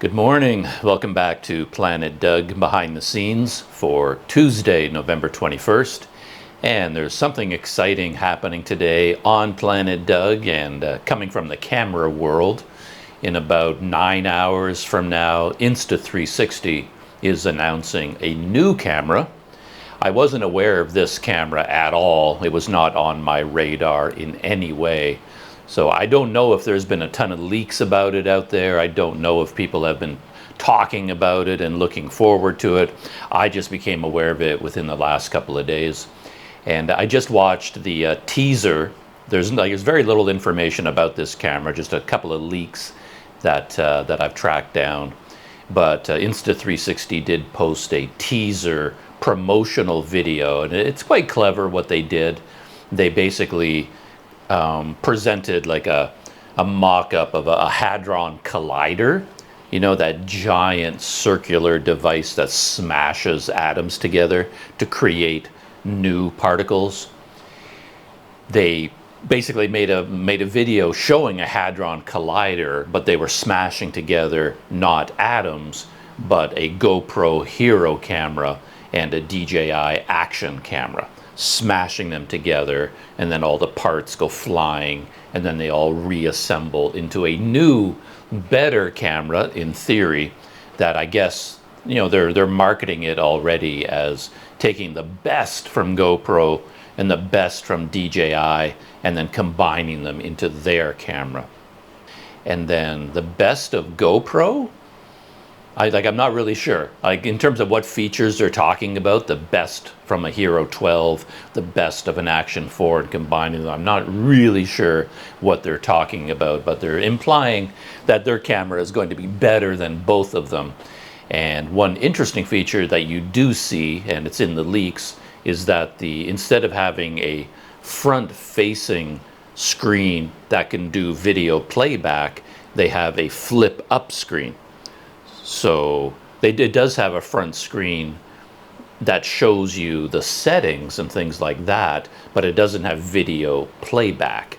Good morning. Welcome back to Planet Doug Behind the Scenes for Tuesday, November 21st. And there's something exciting happening today on Planet Doug and coming from the camera world. In about 9 hours from now, Insta360 is announcing a new camera. I wasn't aware of this camera at all. It was not on my radar in any way. So I don't know if there's been a ton of leaks about it out there. I don't know if people have been talking about it and looking forward to it. I just became aware of it within the last couple of days. And I just watched the teaser. There's very little information about this camera, just a couple of leaks that I've tracked down. But Insta360 did post a teaser promotional video, and it's quite clever what they did. They basically presented like a mock-up of a Hadron Collider, you know, that giant circular device that smashes atoms together to create new particles. They basically made a video showing a Hadron Collider, but they were smashing together not atoms, but a GoPro Hero camera and a DJI action camera, smashing them together, and then all the parts go flying, and then they all reassemble into a new, better camera, in theory, that I guess, you know, they're marketing it already as taking the best from GoPro and the best from DJI and then combining them into their camera. And then the best of GoPro? I'm not really sure. Like, in terms of what features they're talking about, the best from a Hero 12, the best of an Action 4, and combining them, I'm not really sure what they're talking about, but they're implying that their camera is going to be better than both of them. And one interesting feature that you do see, and it's in the leaks, is that instead of having a front-facing screen that can do video playback, they have a flip-up screen. So it does have a front screen that shows you the settings and things like that, but it doesn't have video playback.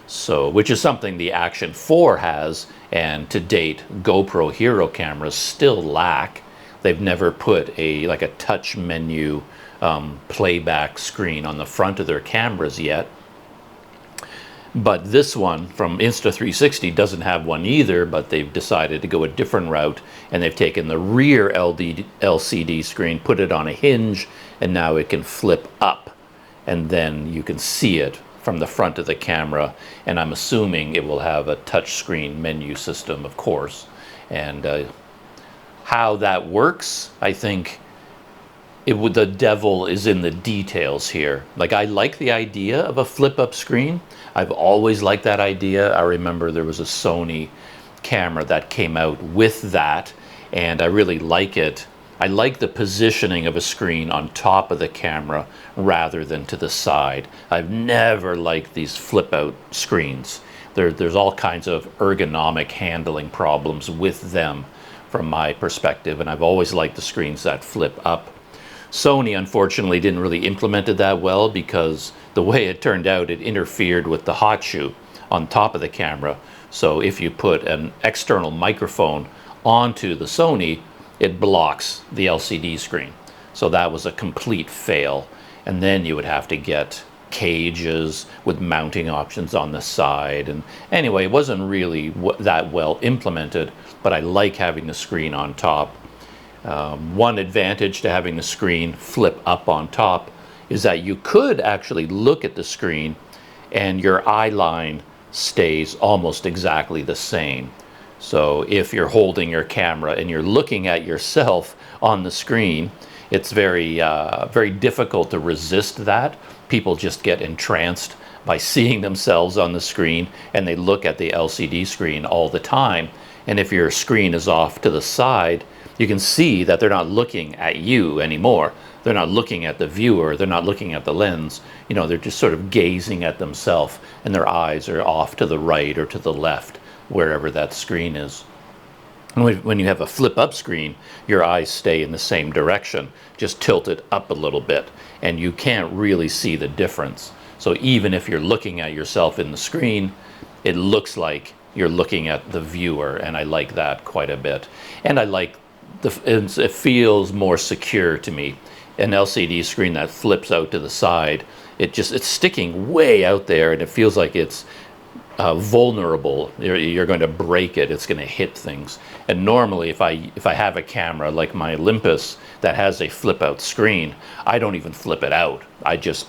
So, which is something the Action 4 has, and to date, GoPro Hero cameras still lack. They've never put a touch menu playback screen on the front of their cameras yet. But this one from Insta360 doesn't have one either, but they've decided to go a different route, and they've taken the rear LCD screen, put it on a hinge, and now it can flip up, and then you can see it from the front of the camera, and I'm assuming it will have a touchscreen menu system, of course. And how that works, I think the devil is in the details here. Like, I like the idea of a flip-up screen. I've always liked that idea. I remember there was a Sony camera that came out with that, and I really like it. I like the positioning of a screen on top of the camera rather than to the side. I've never liked these flip-out screens. There's all kinds of ergonomic handling problems with them from my perspective, and I've always liked the screens that flip up. Sony, unfortunately, didn't really implement it that well, because the way it turned out, it interfered with the hot shoe on top of the camera. So if you put an external microphone onto the Sony, it blocks the LCD screen. So that was a complete fail. And then you would have to get cages with mounting options on the side. And anyway, it wasn't really that well implemented, but I like having the screen on top. One advantage to having the screen flip up on top is that you could actually look at the screen and your eye line stays almost exactly the same. So if you're holding your camera and you're looking at yourself on the screen, it's very difficult to resist that. People just get entranced by seeing themselves on the screen, and they look at the LCD screen all the time. And if your screen is off to the side, you can see that they're not looking at you anymore. They're not looking at the viewer. They're not looking at the lens. You know, they're just sort of gazing at themselves, and their eyes are off to the right or to the left, wherever that screen is. And when you have a flip-up screen, your eyes stay in the same direction, just tilted up a little bit, and you can't really see the difference. So even if you're looking at yourself in the screen, it looks like you're looking at the viewer, and I like that quite a bit. And I like it feels more secure to me. An LCD screen that flips out to the side, it's sticking way out there, and it feels like it's vulnerable. You're going to break it. It's going to hit things. And normally, if I have a camera like my Olympus that has a flip out screen, I don't even flip it out. I just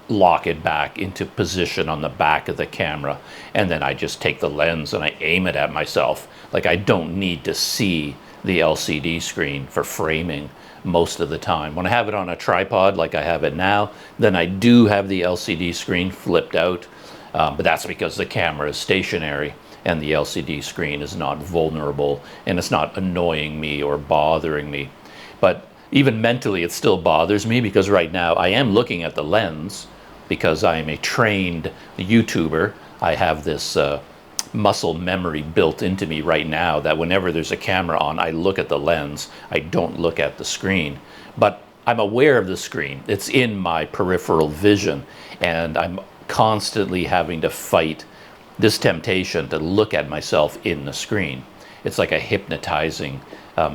lock it back into position on the back of the camera, and then I just take the lens and I aim it at myself. Like, I don't need to see the LCD screen for framing most of the time. When I have it on a tripod like I have it now, then I do have the LCD screen flipped out, but that's because the camera is stationary and the LCD screen is not vulnerable and it's not annoying me or bothering me. But even mentally, it still bothers me, because right now I am looking at the lens because I am a trained YouTuber. I have this muscle memory built into me right now that whenever there's a camera on, I look at the lens. I don't look at the screen. But I'm aware of the screen. It's in my peripheral vision, and I'm constantly having to fight this temptation to look at myself in the screen. It's like a hypnotizing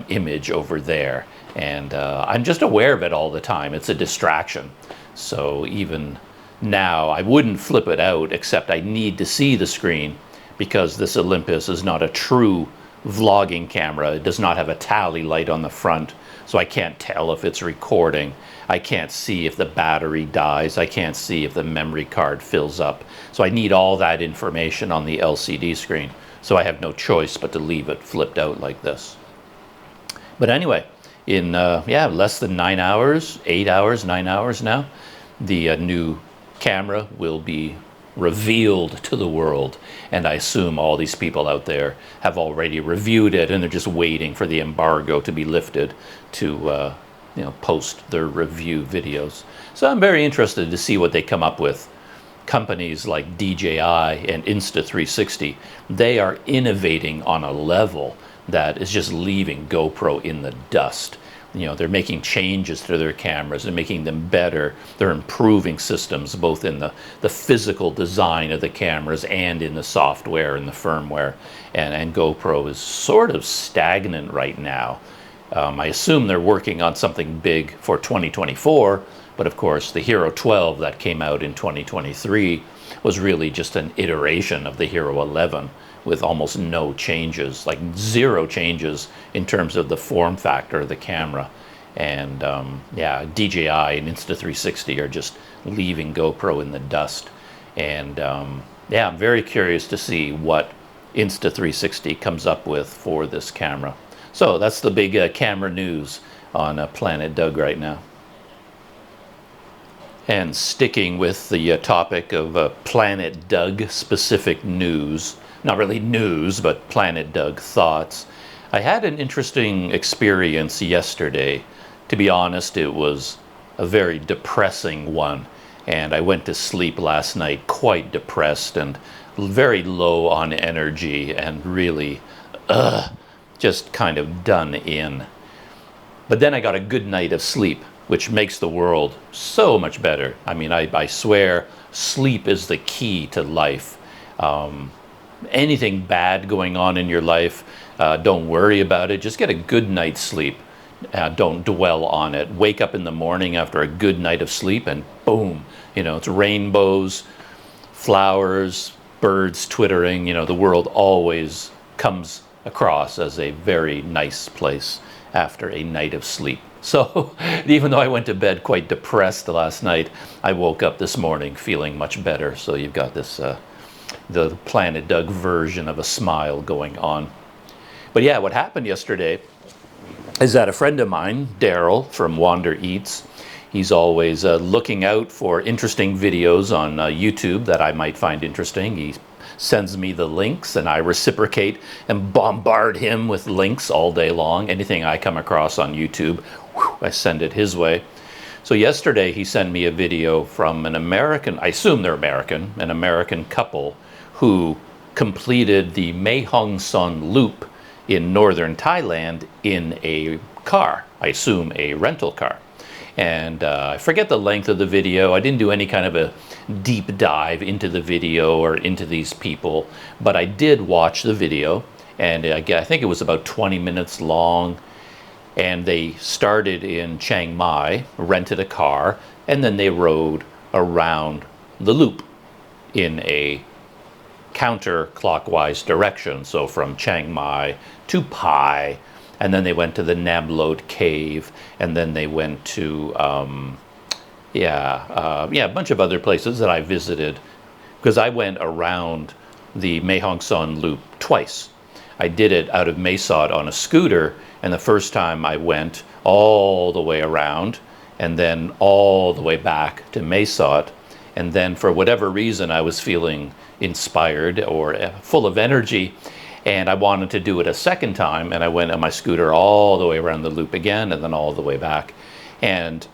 image over there, and I'm just aware of it all the time. It's a distraction. So even now, I wouldn't flip it out, except I need to see the screen, because this Olympus is not a true vlogging camera. It does not have a tally light on the front, so I can't tell if it's recording. I can't see if the battery dies. I can't see if the memory card fills up. So I need all that information on the LCD screen. So I have no choice but to leave it flipped out like this. But anyway, in less than 9 hours, 8 hours, 9 hours now, the new camera will be revealed to the world, and I assume all these people out there have already reviewed it, and they're just waiting for the embargo to be lifted to post their review videos. So I'm very interested to see what they come up with. Companies like DJI and Insta360, they are innovating on a level that is just leaving GoPro in the dust. They're making changes to their cameras and making them better. They're improving systems both in the physical design of the cameras and in the software and the firmware. And GoPro is sort of stagnant right now. I assume they're working on something big for 2024, but of course the Hero 12 that came out in 2023 was really just an iteration of the Hero 11. With almost no changes, like 0 changes in terms of the form factor of the camera. And DJI and Insta360 are just leaving GoPro in the dust. And I'm very curious to see what Insta360 comes up with for this camera. So that's the big camera news on Planet Doug right now. And sticking with the topic of Planet Doug specific news, not really news, but Planet Doug thoughts. I had an interesting experience yesterday. To be honest, it was a very depressing one. And I went to sleep last night quite depressed and very low on energy and really just kind of done in. But then I got a good night of sleep, which makes the world so much better. I mean, I swear sleep is the key to life. Anything bad going on in your life, don't worry about it. Just get a good night's sleep. Don't dwell on it. Wake up in the morning after a good night of sleep and boom, it's rainbows, flowers, birds twittering. The world always comes across as a very nice place after a night of sleep. So even though I went to bed quite depressed last night, I woke up this morning feeling much better. So you've got this the Planet Doug version of a smile going on. But yeah, what happened yesterday is that a friend of mine, Daryl from Wander Eats, he's always looking out for interesting videos on YouTube that I might find interesting. He sends me the links and I reciprocate and bombard him with links all day long. Anything I come across on YouTube, I send it his way. So yesterday he sent me a video from an American, I assume they're American, an American couple who completed the Mae Hong Son loop in northern Thailand in a car, I assume a rental car. And I forget the length of the video. I didn't do any kind of a deep dive into the video or into these people, but I did watch the video, and I think it was about 20 minutes long. And they started in Chiang Mai, rented a car, and then they rode around the loop in a counterclockwise direction. So from Chiang Mai to Pai, and then they went to the Nam Lod Cave, and then they went to a bunch of other places that I visited, because I went around the Mae Hong Son loop twice. I did it out of Mae Sot on a scooter, and the first time I went all the way around and then all the way back to Mae Sot, and then for whatever reason I was feeling inspired or full of energy, and I wanted to do it a second time, and I went on my scooter all the way around the loop again and then all the way back. And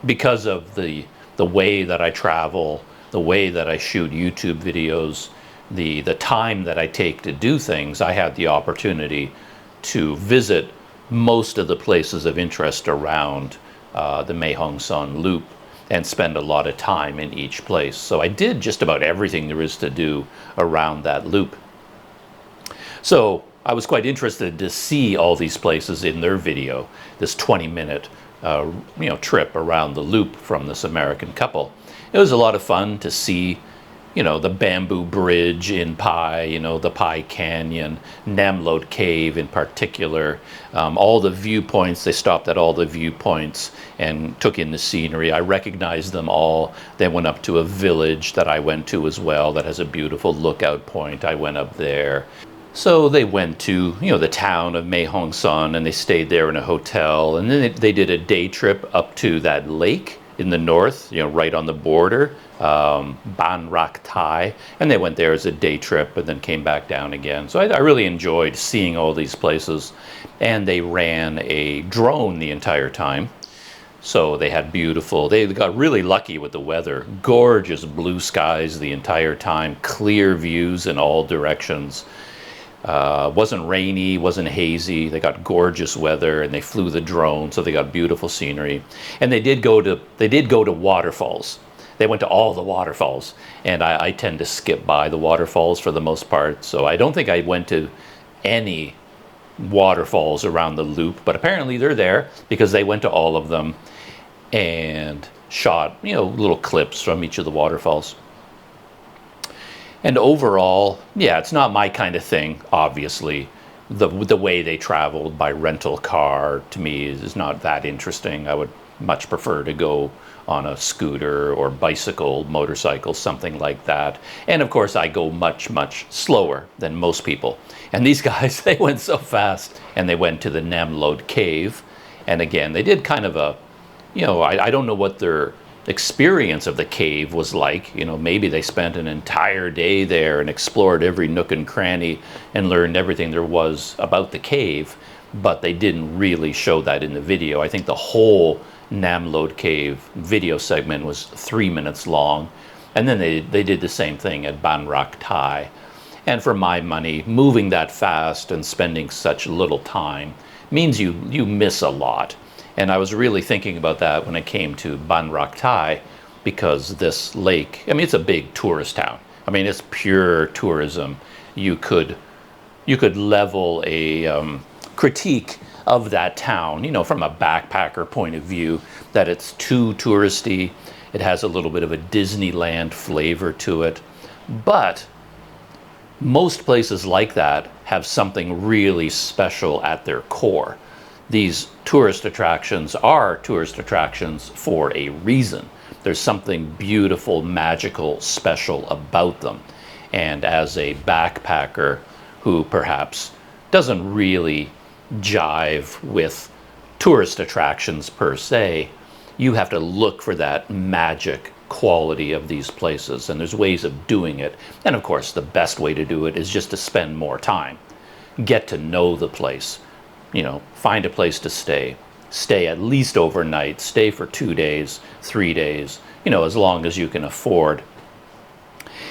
because of the way that I travel, the way that I shoot YouTube videos, the time that I take to do things, I had the opportunity to visit most of the places of interest around the Mae Hong Son loop and spend a lot of time in each place. So I did just about everything there is to do around that loop. So I was quite interested to see all these places in their video, this 20-minute trip around the loop from this American couple. It was a lot of fun to see, the bamboo bridge in Pai, the Pai Canyon, Nam Lod Cave in particular, all the viewpoints. They stopped at all the viewpoints and took in the scenery. I recognized them all. They went up to a village that I went to as well that has a beautiful lookout point. I went up there. So they went to, the town of Mae Hong Son, and they stayed there in a hotel. And then they did a day trip up to that lake in the north, right on the border, Ban Rak Thai, and they went there as a day trip and then came back down again. So I really enjoyed seeing all these places, and they ran a drone the entire time. So they got really lucky with the weather. Gorgeous blue skies the entire time, clear views in all directions. Wasn't rainy, wasn't hazy. They got gorgeous weather, and they flew the drone, so they got beautiful scenery. And they did go to waterfalls. They went to all the waterfalls, and I tend to skip by the waterfalls for the most part. So I don't think I went to any waterfalls around the loop, but apparently they're there because they went to all of them and shot, little clips from each of the waterfalls. And overall, it's not my kind of thing, obviously. The way they traveled by rental car, to me, is not that interesting. I would much prefer to go on a scooter or bicycle, motorcycle, something like that. And of course, I go much, much slower than most people. And these guys, they went so fast. And they went to the Nam Lod Cave. And again, they did kind of a, I don't know what their experience of the cave was like. Maybe they spent an entire day there and explored every nook and cranny and learned everything there was about the cave, but they didn't really show that in the video. I think the whole Nam Lod Cave video segment was 3 minutes long, and then they did the same thing at Ban Rak Thai. And for my money, moving that fast and spending such little time means you miss a lot. And I was really thinking about that when it came to Ban Rak Thai, because this lake, it's a big tourist town. It's pure tourism. You could level a critique of that town, from a backpacker point of view, that it's too touristy. It has a little bit of a Disneyland flavor to it. But most places like that have something really special at their core. These tourist attractions are tourist attractions for a reason. There's something beautiful, magical, special about them. And as a backpacker who perhaps doesn't really jive with tourist attractions per se, you have to look for that magic quality of these places. And there's ways of doing it. And of course, the best way to do it is just to spend more time. Get to know the place. Find a place to stay at least overnight, stay for 2 days, 3 days, as long as you can afford.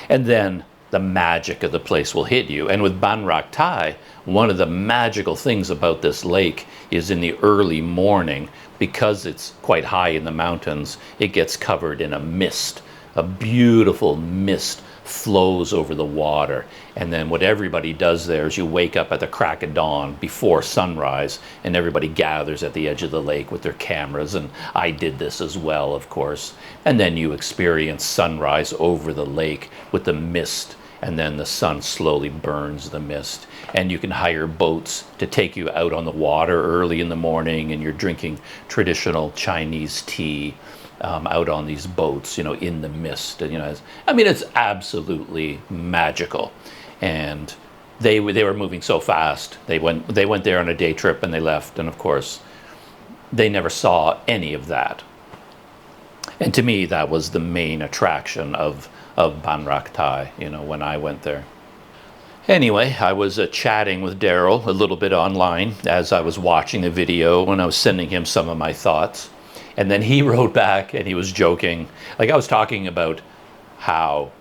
And then the magic of the place will hit you. And with Ban Rak Thai, one of the magical things about this lake is in the early morning, because it's quite high in the mountains, it gets covered in a mist. A beautiful mist flows over the water, and then what everybody does there is you wake up at the crack of dawn before sunrise, and everybody gathers at the edge of the lake with their cameras, and I did this as well, of course. And then you experience sunrise over the lake with the mist, and then the sun slowly burns the mist, and you can hire boats to take you out on the water early in the morning, and you're drinking traditional Chinese tea out on these boats, you know, in the mist. And, you know, I mean, it's absolutely magical. And they were moving so fast. They went there on a day trip and they left. And of course, they never saw any of that. And to me, that was the main attraction of Ban Rak Thai, you know, when I went there. Anyway, I was chatting with Daryl a little bit online as I was watching the video, when I was sending him some of my thoughts. And then he wrote back and he was joking. Like, I was talking about how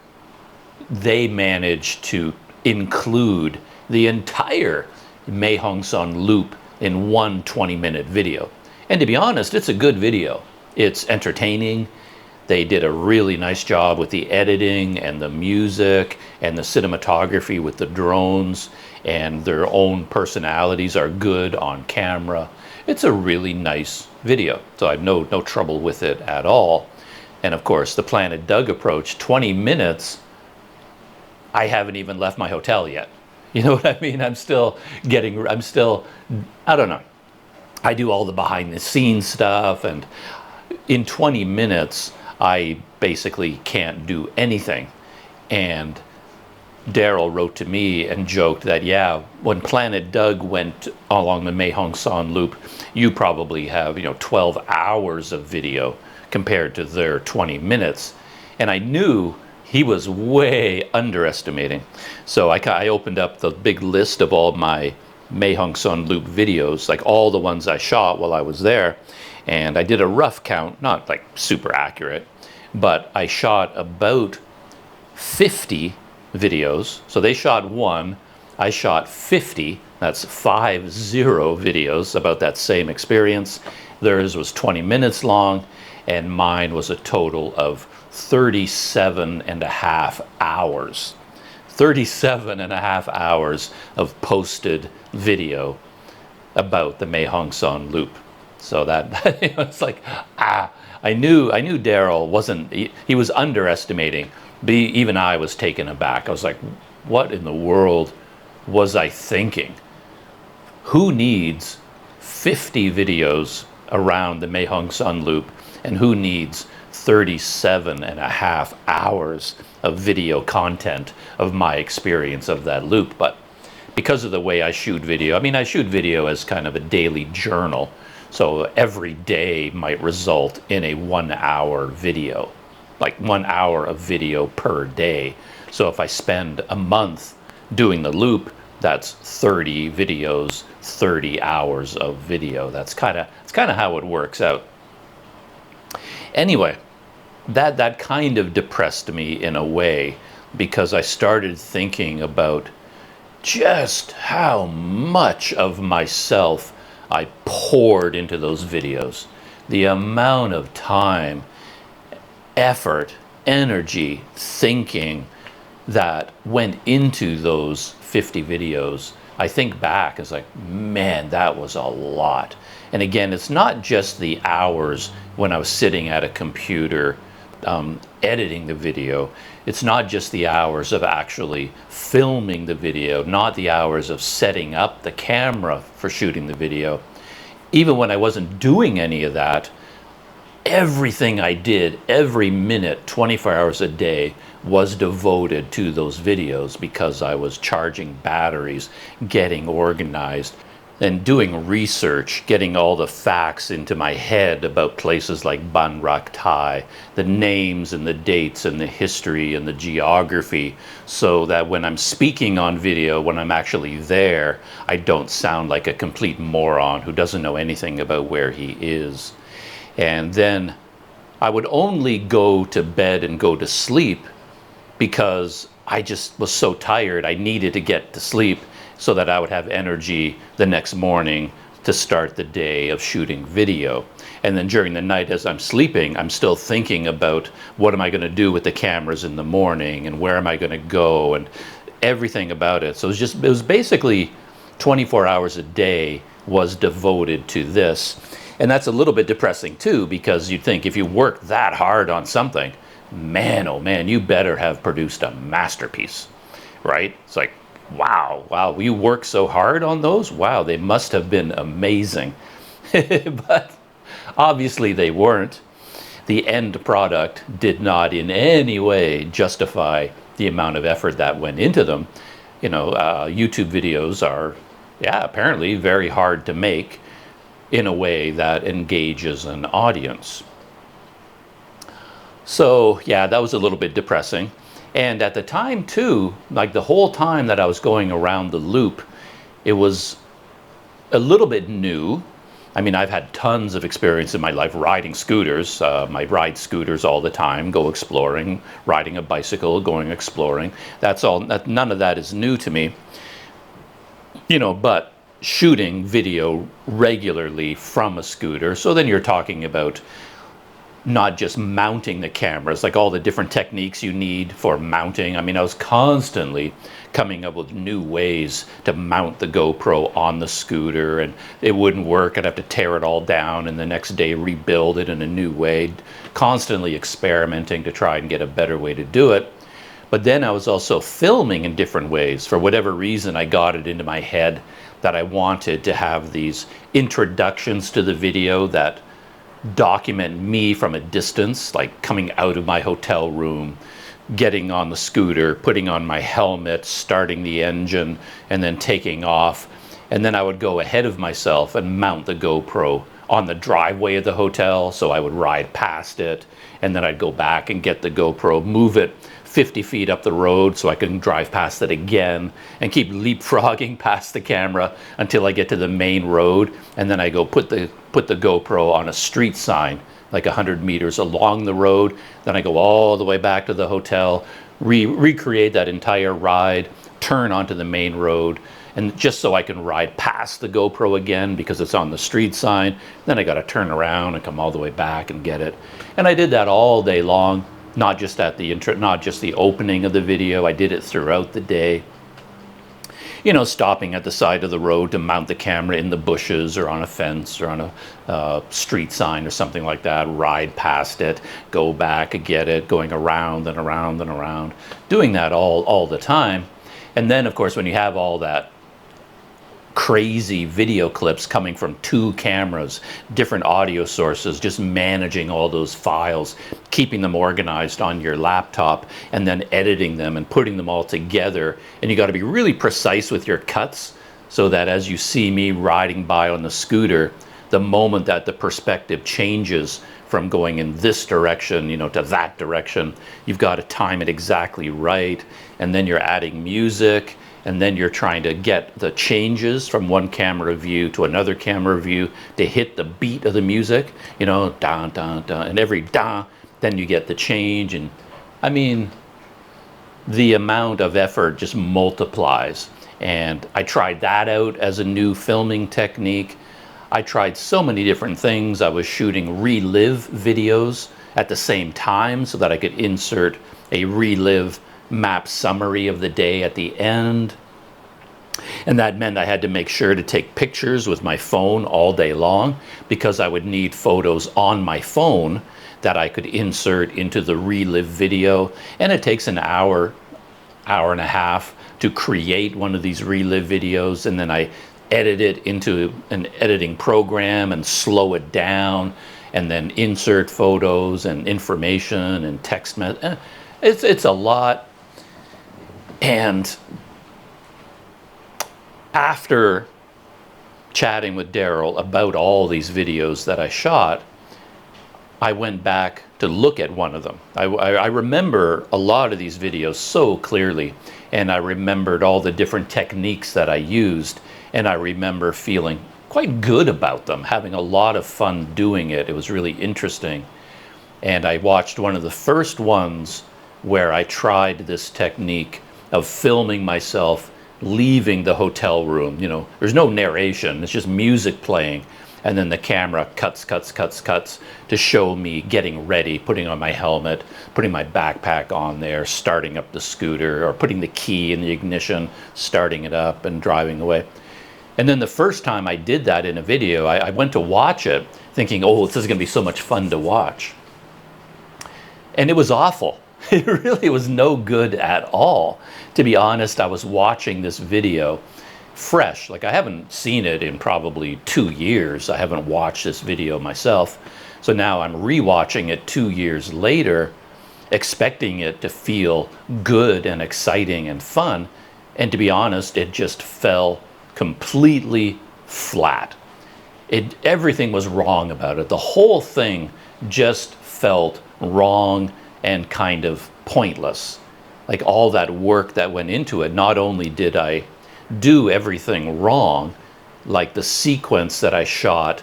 they managed to include the entire Mae Hong Son loop in one 20-minute video. And to be honest, it's a good video. It's entertaining. They did a really nice job with the editing and the music and the cinematography with the drones, and their own personalities are good on camera. It's a really nice video, so I have no trouble with it at all. And of course, the Planet Doug approach, 20 minutes, I haven't even left my hotel yet. You know what I mean? I don't know. I do all the behind the scenes stuff, and in 20 minutes, I basically can't do anything. And Daryl wrote to me and joked that, yeah, when Planet Doug went along the Mae Hong Son loop, you probably have, 12 hours of video compared to their 20 minutes. And I knew he was way underestimating. So I opened up the big list of all my Mae Hong Son loop videos, like all the ones I shot while I was there. And I did a rough count, not like super accurate, but I shot about 50 videos. So they shot one, I shot 50, that's 50 videos about that same experience. Theirs was 20 minutes long, and mine was a total of 37 and a half hours. 37 and a half hours of posted video about the Mae Hong Son loop. So that, it's like, I knew Daryl wasn't, he was underestimating. Even I was taken aback. I was like, what in the world was I thinking? Who needs 50 videos around the Mae Hong Son loop, and who needs 37 and a half hours of video content of my experience of that loop? But because of the way I shoot video, I shoot video as kind of a daily journal. So every day might result in a 1 hour video, like 1 hour of video per day. So if I spend a month doing the loop, that's 30 videos, 30 hours of video. It's kind of how it works out. Anyway, that kind of depressed me in a way, because I started thinking about just how much of myself I poured into those videos. The amount of time, effort, energy, thinking that went into those 50 videos. I think back, it's like, man, that was a lot. And again, it's not just the hours when I was sitting at a computer editing the video. It's not just the hours of actually filming the video, not the hours of setting up the camera for shooting the video. Even when I wasn't doing any of that, everything I did, every minute, 24 hours a day, was devoted to those videos, because I was charging batteries, getting organized, and doing research, getting all the facts into my head about places like Ban Rak Thai, the names and the dates and the history and the geography, so that when I'm speaking on video, when I'm actually there, I don't sound like a complete moron who doesn't know anything about where he is. And then I would only go to bed and go to sleep because I just was so tired. I needed to get to sleep. so that I would have energy the next morning to start the day of shooting video. And then during the night as I'm sleeping, I'm still thinking about what am I going to do with the cameras in the morning and where am I going to go and everything about it. So it was basically 24 hours a day was devoted to this. And that's a little bit depressing too, because you'd think if you work that hard on something, man, oh man, you better have produced a masterpiece, right? It's like, wow, you work so hard on those? Wow, they must have been amazing. But obviously they weren't. The end product did not in any way justify the amount of effort that went into them. You know, YouTube videos are, apparently very hard to make in a way that engages an audience. So yeah, that was a little bit depressing. And at the time too, like the whole time that I was going around the loop, it was a little bit new. I mean, I've had tons of experience in my life riding scooters. I ride scooters all the time, go exploring, riding a bicycle, going exploring. That's all, none of that is new to me. You know, but shooting video regularly from a scooter, so then you're talking about not just mounting the cameras, like all the different techniques you need for mounting. I mean, I was constantly coming up with new ways to mount the GoPro on the scooter, and it wouldn't work. I'd have to tear it all down and the next day rebuild it in a new way, constantly experimenting to try and get a better way to do it. But then I was also filming in different ways. For whatever reason, I got it into my head that I wanted to have these introductions to the video that document me from a distance, like coming out of my hotel room, getting on the scooter, putting on my helmet, starting the engine, and then taking off. And then I would go ahead of myself and mount the GoPro on the driveway of the hotel, so I would ride past it, and then I'd go back and get the GoPro, move it 50 feet up the road so I can drive past it again, and keep leapfrogging past the camera until I get to the main road, and then I go put the GoPro on a street sign like 100 meters along the road. Then I go all the way back to the hotel, recreate that entire ride, turn onto the main road, and just so I can ride past the GoPro again because it's on the street sign. Then I got to turn around and come all the way back and get it. And I did that all day long, not just at the intro, not just the opening of the video. I did it throughout the day. You know, stopping at the side of the road to mount the camera in the bushes or on a fence or on a street sign or something like that, ride past it, go back and get it, going around and around and around, doing that all the time. And then, of course, when you have all that crazy video clips coming from 2 cameras, different audio sources, just managing all those files, keeping them organized on your laptop, and then editing them and putting them all together. And you got to be really precise with your cuts so that as you see me riding by on the scooter, the moment that the perspective changes from going in this direction, you know, to that direction, you've got to time it exactly right. And then you're adding music, and then you're trying to get the changes from one camera view to another camera view to hit the beat of the music, you know, da, da, da, and every da, then you get the change. And I mean, the amount of effort just multiplies. And I tried that out as a new filming technique. I tried so many different things. I was shooting relive videos at the same time so that I could insert a relive map summary of the day at the end. And that meant I had to make sure to take pictures with my phone all day long, because I would need photos on my phone that I could insert into the relive video. And it takes an hour and a half to create one of these relive videos, and then I edit it into an editing program and slow it down, and then insert photos and information and text message. It's a lot. And after chatting with Daryl about all these videos that I shot, I went back to look at one of them. I remember a lot of these videos so clearly, and I remembered all the different techniques that I used, and I remember feeling quite good about them, having a lot of fun doing it. It was really interesting. And I watched one of the first ones where I tried this technique of filming myself leaving the hotel room. You know, there's no narration, it's just music playing. And then the camera cuts to show me getting ready, putting on my helmet, putting my backpack on there, starting up the scooter, or putting the key in the ignition, starting it up and driving away. And then the first time I did that in a video, I went to watch it thinking, oh, this is going to be so much fun to watch. And it was awful. It really was no good at all. To be honest, I was watching this video fresh. Like, I haven't seen it in probably 2 years. I haven't watched this video myself. So now I'm rewatching it 2 years later, expecting it to feel good and exciting and fun. And to be honest, it just fell completely flat. Everything was wrong about it. The whole thing just felt wrong and kind of pointless. Like, all that work that went into it, not only did I do everything wrong, like the sequence that I shot,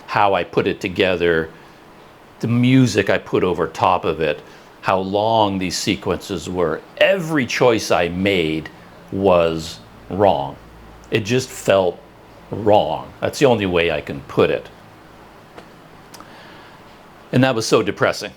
how I put it together, the music I put over top of it, how long these sequences were. Every choice I made was wrong. It just felt wrong. That's the only way I can put it. And that was so depressing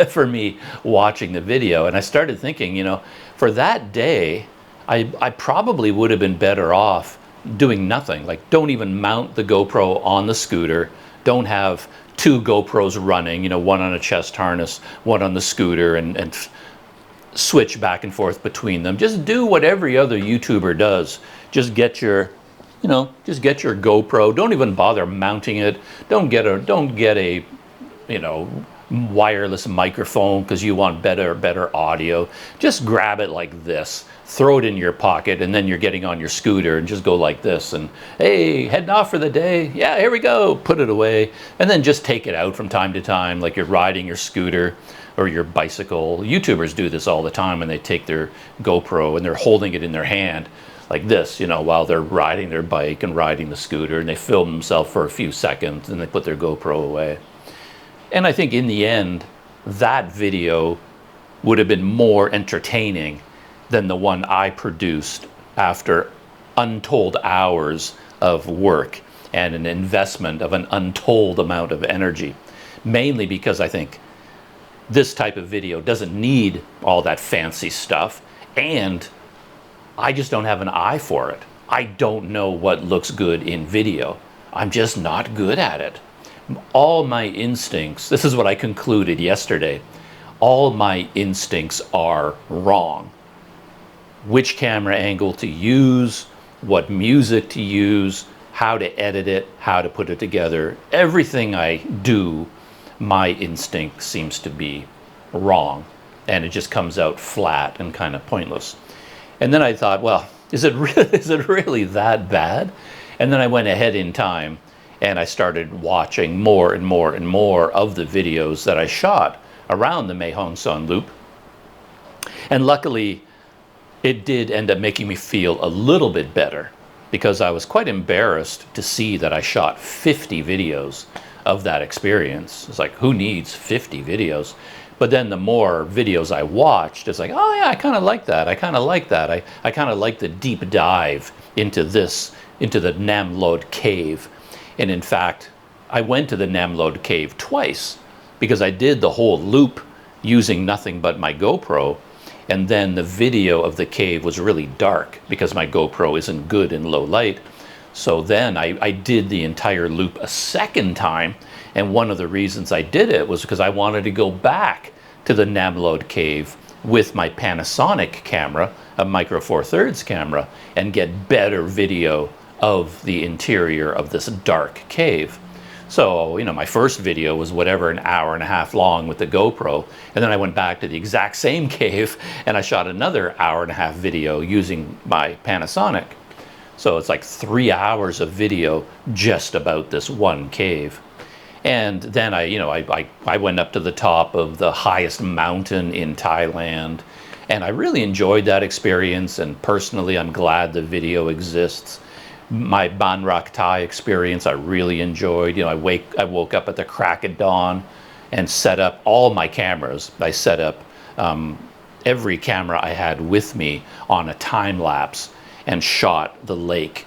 for me watching the video. And I started thinking, you know, for that day, I probably would have been better off doing nothing. Like, don't even mount the GoPro on the scooter. Don't have 2 GoPros running, you know, one on a chest harness, one on the scooter, and switch back and forth between them. Just do what every other YouTuber does. Just get your, you know, just get your GoPro. Don't even bother mounting it. Don't get a, you know, wireless microphone because you want better audio. Just grab it like this, throw it in your pocket, and then you're getting on your scooter and just go like this and, hey, heading off for the day. Yeah, here we go. Put it away. And then just take it out from time to time, like you're riding your scooter or your bicycle. YouTubers do this all the time when they take their GoPro and they're holding it in their hand like this, you know, while they're riding their bike and riding the scooter, and they film themselves for a few seconds and they put their GoPro away. And I think in the end, that video would have been more entertaining than the one I produced after untold hours of work and an investment of an untold amount of energy. Mainly because I think this type of video doesn't need all that fancy stuff, and I just don't have an eye for it. I don't know what looks good in video. I'm just not good at it. All my instincts, this is what I concluded yesterday, all my instincts are wrong. Which camera angle to use, what music to use, how to edit it, how to put it together. Everything I do, my instinct seems to be wrong, and it just comes out flat and kind of pointless. And then I thought, well, is it really that bad? And then I went ahead in time and I started watching more and more of the videos that I shot around the Mae Hong Son loop. And luckily, it did end up making me feel a little bit better, because I was quite embarrassed to see that I shot 50 videos of that experience. It's like, who needs 50 videos? But then the more videos I watched, it's like, oh yeah, I kind of like that. I kind of like that. I kind of like the deep dive into the Namlod cave. And in fact, I went to the Namlod cave twice, because I did the whole loop using nothing but my GoPro. And then the video of the cave was really dark because my GoPro isn't good in low light. So then I did the entire loop a second time. And one of the reasons I did it was because I wanted to go back to the Namlod cave with my Panasonic camera, a Micro Four Thirds camera, and get better video of the interior of this dark cave. So, you know, my first video was whatever, an hour and a half long with the GoPro. And then I went back to the exact same cave and I shot another hour and a half video using my Panasonic. So it's like 3 hours of video just about this one cave. And then I went up to the top of the highest mountain in Thailand. And I really enjoyed that experience. And personally, I'm glad the video exists. My Ban Rak Thai experience, I really enjoyed. You know, I woke up at the crack of dawn and set up all my cameras. I set up every camera I had with me on a time lapse. and shot the lake,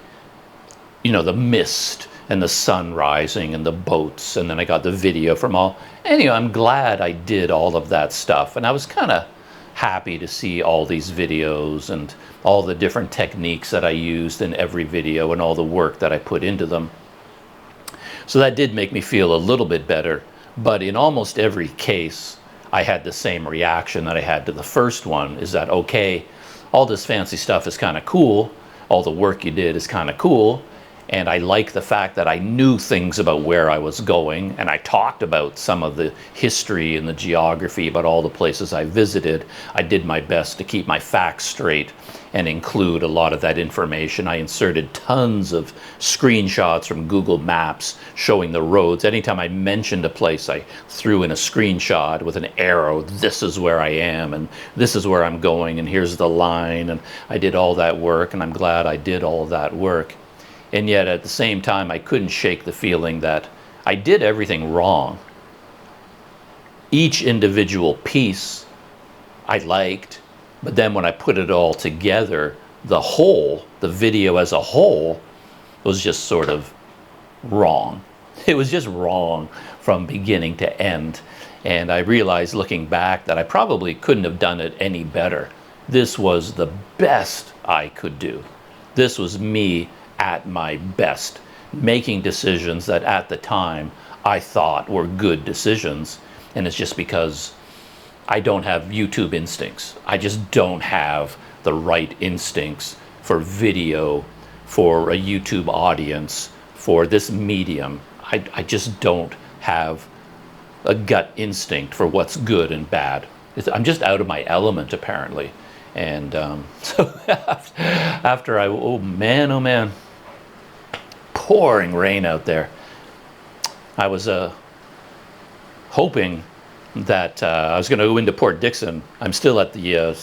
you know, the mist and the sun rising and the boats, and then I got the video from all. Anyway, I'm glad I did all of that stuff, and I was kind of happy to see all these videos and all the different techniques that I used in every video and all the work that I put into them. So that did make me feel a little bit better, but in almost every case, I had the same reaction that I had to the first one, is that, okay, all this fancy stuff is kind of cool, all the work you did is kind of cool, and I like the fact that I knew things about where I was going, and I talked about some of the history and the geography about all the places I visited. I did my best to keep my facts straight and include a lot of that information. I inserted tons of screenshots from Google Maps showing the roads. Anytime I mentioned a place, I threw in a screenshot with an arrow. This is where I am, and this is where I'm going, and here's the line. And I did all that work, and I'm glad I did all of that work. And yet at the same time, I couldn't shake the feeling that I did everything wrong. Each individual piece I liked, but then when I put it all together, the whole, the video as a whole, was just sort of wrong. It was just wrong from beginning to end. And I realized looking back that I probably couldn't have done it any better. This was the best I could do. This was me at my best, making decisions that at the time I thought were good decisions. And it's just because I don't have YouTube instincts. I just don't have the right instincts for video, for a YouTube audience, for this medium. I just don't have a gut instinct for what's good and bad. I'm just out of my element, apparently. And so after oh man, pouring rain out there. I was hoping that I was going to go into Port Dickson. I'm still at the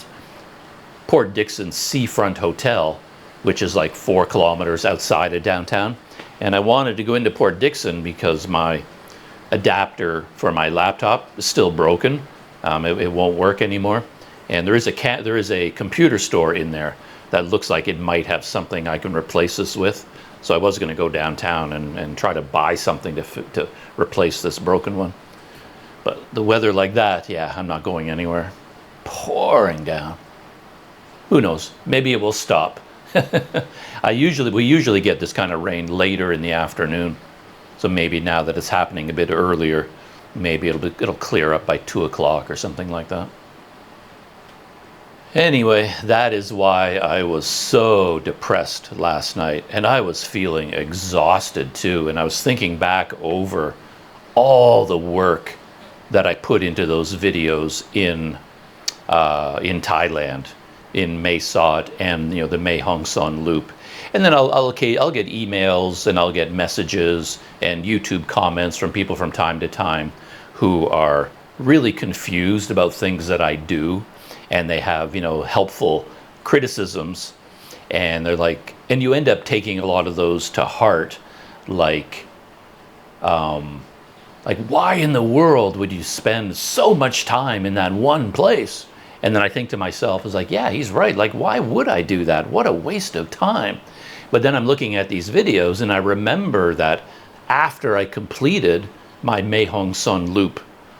Port Dickson Seafront Hotel, which is like 4 kilometers outside of downtown. And I wanted to go into Port Dickson because my adapter for my laptop is still broken. It won't work anymore. And there is a computer store in there that looks like it might have something I can replace this with. So I was going to go downtown and try to buy something to replace this broken one. But the weather like that, yeah, I'm not going anywhere. Pouring down. Who knows? Maybe it will stop. We usually get this kind of rain later in the afternoon. So maybe now that it's happening a bit earlier, maybe it'll clear up by 2 o'clock or something like that. Anyway, that is why I was so depressed last night, and I was feeling exhausted too, and I was thinking back over all the work that I put into those videos in Thailand, in Mae Sot, and the Mae Hong Son loop. And then I'll get emails and I'll get messages and YouTube comments from people from time to time who are really confused about things that I do. And they have, helpful criticisms, and they're like, and you end up taking a lot of those to heart, like why in the world would you spend so much time in that one place? And then I think to myself, it's like, yeah, he's right. Like, why would I do that? What a waste of time. But then I'm looking at these videos, and I remember that after I completed my Mae Hong Son loop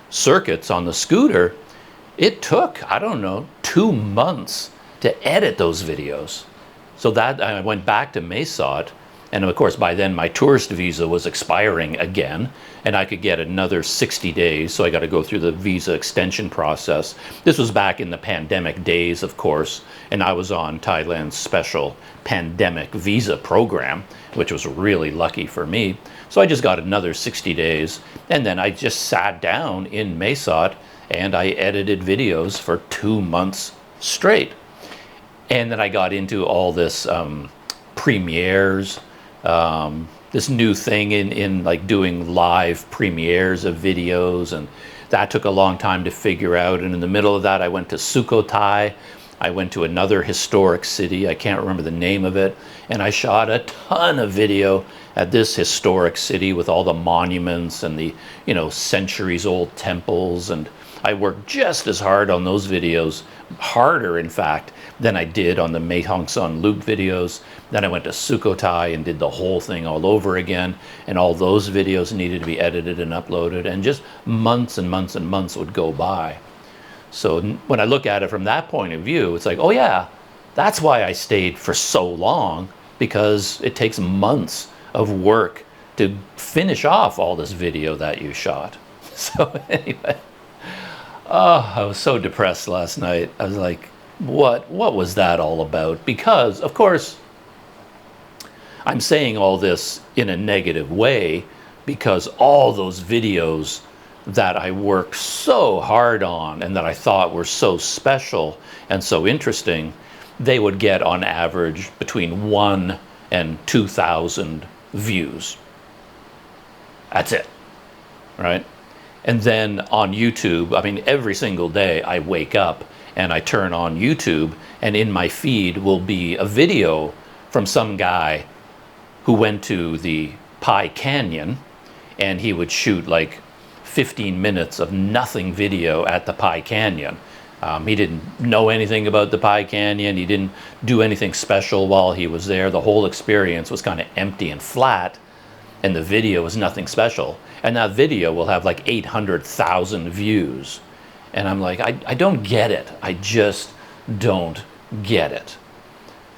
circuits on the scooter, it took, I don't know, 2 months to edit those videos. So that I went back to Mae Sot, and of course by then my tourist visa was expiring again, and I could get another 60 days, so I got to go through the visa extension process. This was back in the pandemic days, of course, and I was on Thailand's special pandemic visa program, which was really lucky for me. So I just got another 60 days, and then I just sat down in Mae Sot and I edited videos for 2 months straight. And then I got into all this premieres, this new thing in like doing live premieres of videos, and that took a long time to figure out. And in the middle of that, I went to Sukhothai. I went to another historic city, I can't remember the name of it, and I shot a ton of video at this historic city with all the monuments and the, centuries old temples and I worked just as hard on those videos, harder in fact, than I did on the Mae Hong Son loop videos. Then I went to Sukhothai and did the whole thing all over again, and all those videos needed to be edited and uploaded, and just months and months and months would go by. So when I look at it from that point of view, it's like, oh yeah, that's why I stayed for so long, because it takes months of work to finish off all this video that you shot. So anyway, oh, I was so depressed last night. I was like, what was that all about? Because, of course, I'm saying all this in a negative way, because all those videos that I worked so hard on and that I thought were so special and so interesting, they would get on average between 1,000 and 2,000 views. That's it, right? And then on YouTube, I mean, every single day I wake up and I turn on YouTube, and in my feed will be a video from some guy who went to the Pie Canyon, and he would shoot like 15 minutes of nothing video at the Pie Canyon. He didn't know anything about the Pie Canyon. He didn't do anything special while he was there. The whole experience was kind of empty and flat, and the video was nothing special. And that video will have like 800,000 views. And I'm like, I don't get it. I just don't get it.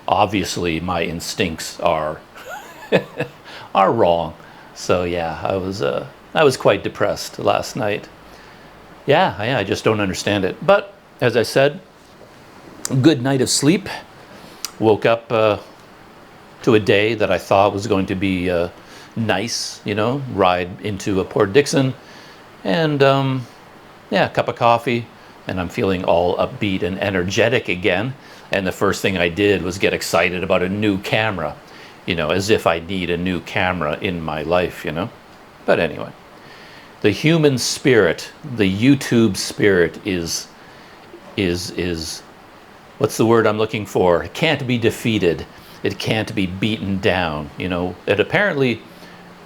Obviously, my instincts are are wrong. So yeah, I was quite depressed last night. Yeah, I just don't understand it. But as I said, good night of sleep. Woke up to a day that I thought was going to be nice, you know, ride into a Port Dixon, and yeah, a cup of coffee, and I'm feeling all upbeat and energetic again. And the first thing I did was get excited about a new camera, you know, as if I need a new camera in my life, you know. But anyway, the human spirit, the YouTube spirit is what's the word I'm looking for? It can't be defeated. It can't be beaten down, you know. It apparently,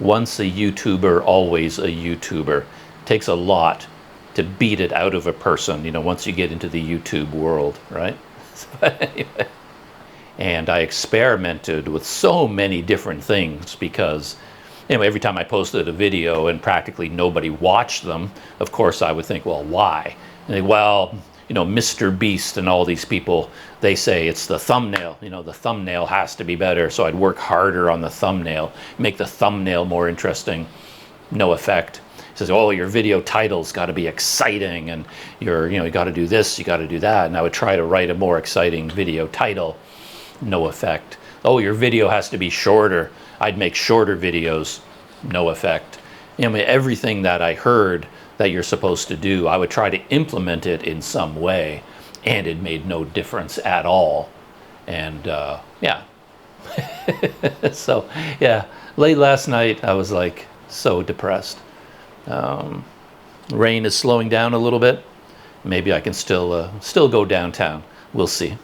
once a YouTuber, always a YouTuber. It takes a lot to beat it out of a person, you know, once you get into the YouTube world, right? But anyway. And I experimented with so many different things, because anyway, every time I posted a video and practically nobody watched them, of course I would think, well, why? And they, well, you know, Mr. Beast and all these people, they say it's the thumbnail. You know, the thumbnail has to be better. So I'd work harder on the thumbnail, make the thumbnail more interesting. No effect. He says, oh, your video title's got to be exciting, and you got to do this, you got to do that. And I would try to write a more exciting video title. No effect. Oh, your video has to be shorter. I'd make shorter videos. No effect. You know, everything that I heard that you're supposed to do, I would try to implement it in some way, and it made no difference at all. And yeah. So yeah, late last night I was like so depressed. Rain is slowing down a little bit. Maybe I can still go downtown. We'll see.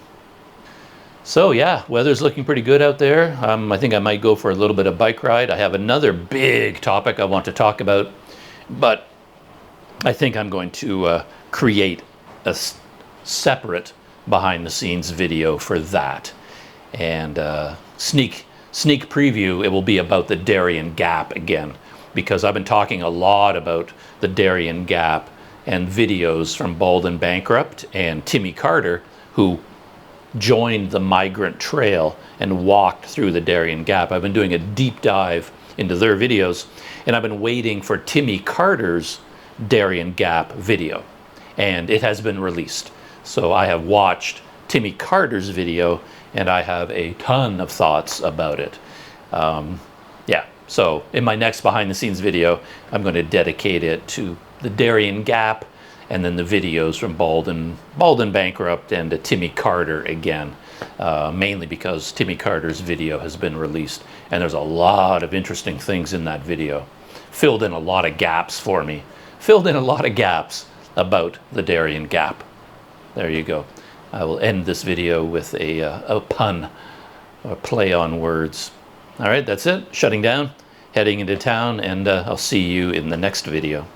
So yeah, weather's looking pretty good out there. I think I might go for a little bit of bike ride. I have another big topic I want to talk about, but I think I'm going to create a separate behind-the-scenes video for that. And sneak preview, it will be about the Darien Gap again, because I've been talking a lot about the Darien Gap and videos from Bald and Bankrupt and Timmy Carter, who joined the Migrant Trail and walked through the Darien Gap. I've been doing a deep dive into their videos, and I've been waiting for Timmy Carter's Darien Gap video, and it has been released. So I have watched Timmy Carter's video, and I have a ton of thoughts about it. Yeah, so in my next behind-the-scenes video, I'm going to dedicate it to the Darien Gap, and then the videos from Bald and Bankrupt and Timmy Carter again, mainly because Timmy Carter's video has been released, and there's a lot of interesting things in that video. Filled in a lot of gaps for me. Filled in a lot of gaps about the Darien Gap. There you go. I will end this video with a pun, or play on words. All right, that's it. Shutting down, heading into town, and I'll see you in the next video.